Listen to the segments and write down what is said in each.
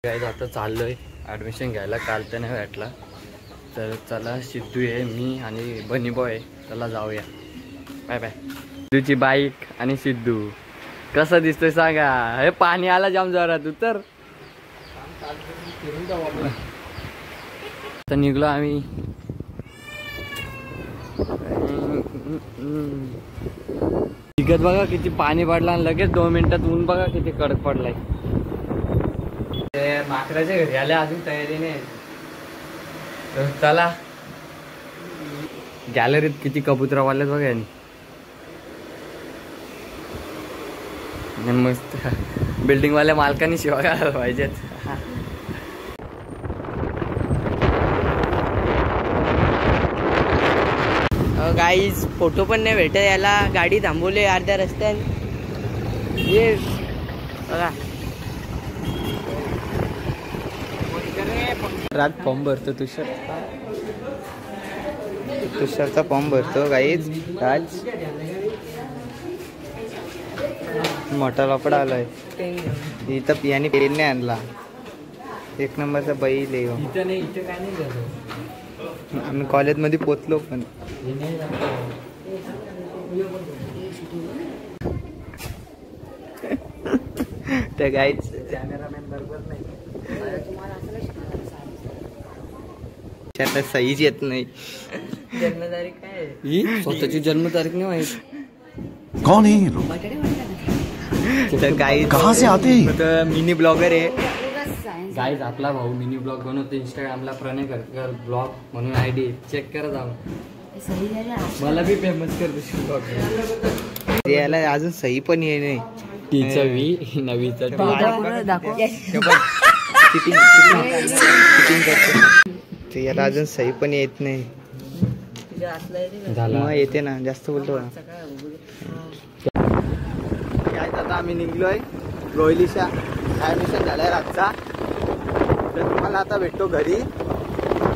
काय आता चाललोय ॲडमिशन घ्यायला, काल तर नाही भेटला तर चला सिद्धू आहे, मी आणि बनी बॉय, चला जाऊया. Bye bye. सिद्धूची बाईक आणि सिद्धू कसं दिसतोय सांगा. हे पाणी आला जाम जोरात उतर. तर निघलो आम्ही. तिकट बघा किती पाणी पडला आणि लगेच 2 मिनिटात ऊन बघा किती कडक पडलाय. माकडाच्या घरी आले, अजून तयारी नाही. तर चला गॅलरीत किती कबूतर वाले बघा. मस्त बिल्डिंग वाल्या मालकांनी शिवा घालायला पाहिजेत. गाईज फोटो पण नाही भेटत याला, गाडी थांबवली अर्ध्या रस्त्यात. ये बघा रात फॉर्म भरतो तुषारचा फॉर्म भरतो गाईज. आज मोठा लफडा आलाय इथं. पियानी पेन नाही आणला, 1 नंबरचा बैल आहे. इथं काय नाही झालं, आम्ही कॉलेजमध्ये पोचलो पण. त्या गाईच कॅमेरामॅन बरोबर नाही, सहीच येत नाही. जन्मतारीख काय ही स्वतःची जन्मतारीख नाही माहित. कौन है तर गाईज कहाँ से आते हैं? तर मिनी ब्लॉगर आहे गाईज. आपला भाऊ मिनी ब्लॉग बनवतो इंस्टाग्रामला, प्रणय करकर ब्लॉग म्हणून ID चेक करा जाऊन. मला बी फेमस करतो ब्लॉग. याला अजून सही पण ये नाही. टीचा वी नवीचा ते याला अजून सही पण येत नाही. मग येते ना, जास्त बोलतो. आता आम्ही निघलोय रोहिलीच्या, ॲडमिशन झालाय रातचा. तर तुम्हाला आता भेटतो घरी.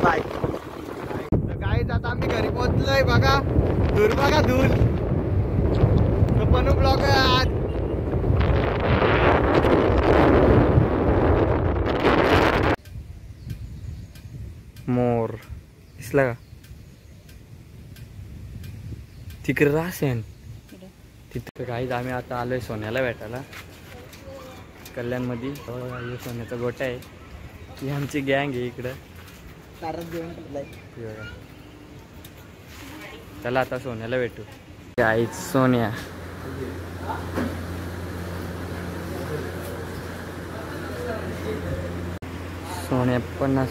बाय. गाईज आता आम्ही घरी पोहोचलोय. बघा दूर, बघा दूर. बनू ब्लॉग आज. मोर दिसला का तिकडे राहसेन तिथं. काहीच आम्ही आता आलोय सोन्याला भेटायला कल्याणमध्ये. सोन्याचा गोटा आहे, ही आमची गँग आहे इकडं. चला आता सोन्याला भेटू. गाईच सोन्या. सोन्या 50.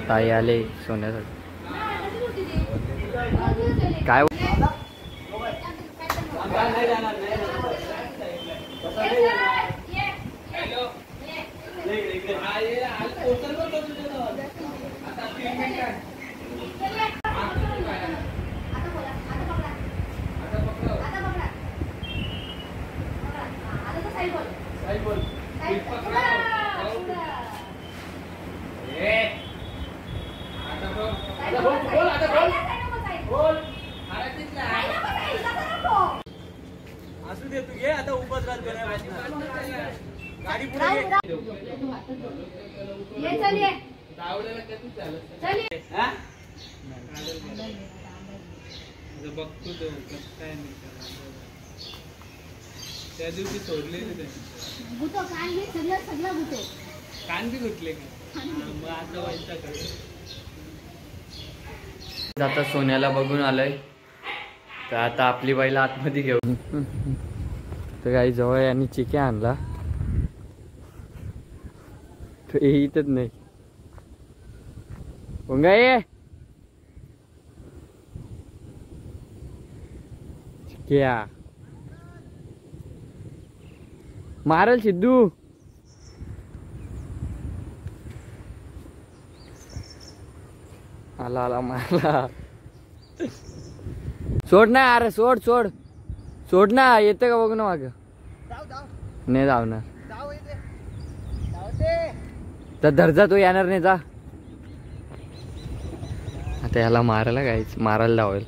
ताई आले सोन्यासाठी. काय असू दे, तू घे आता. उभंच राहतो गाडी पुढे बघतो तो काय नाही. त्या दिवशी सोडलेले कान बी घुटले का. मग आता व्हायचं आता सोन्याला बघून आलोय. तर आता आपली बैल आतमध्ये घेऊ. तर काही जवळ यांनी चिक्या आणला, तो येतच नाही. ये चिक्या मारल सिद्धू. आला मारला. सोड ना, अरे सोड ना. येते का बघ ना माग. नाही धावणार. तर धरजा तो येणार नाही जा. आता याला मारायला काहीच मारायला धावेल.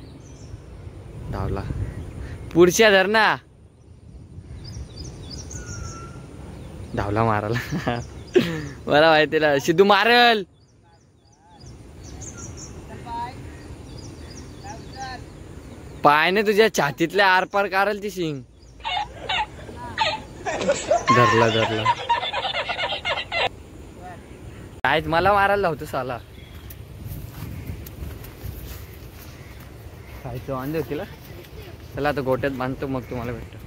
धावला पुढच्या धर ना. धावला मारायला. मला माहिती ना सिद्धू मारल. पायने तुझ्या छातीतल्या आरपार काढल ती शिंग. धरला धरला. कायच मला मारायला लावतो साला. खायचं वांदे होतील. चला आता गोट्यात बांधतो मग तुम्हाला भेटतो.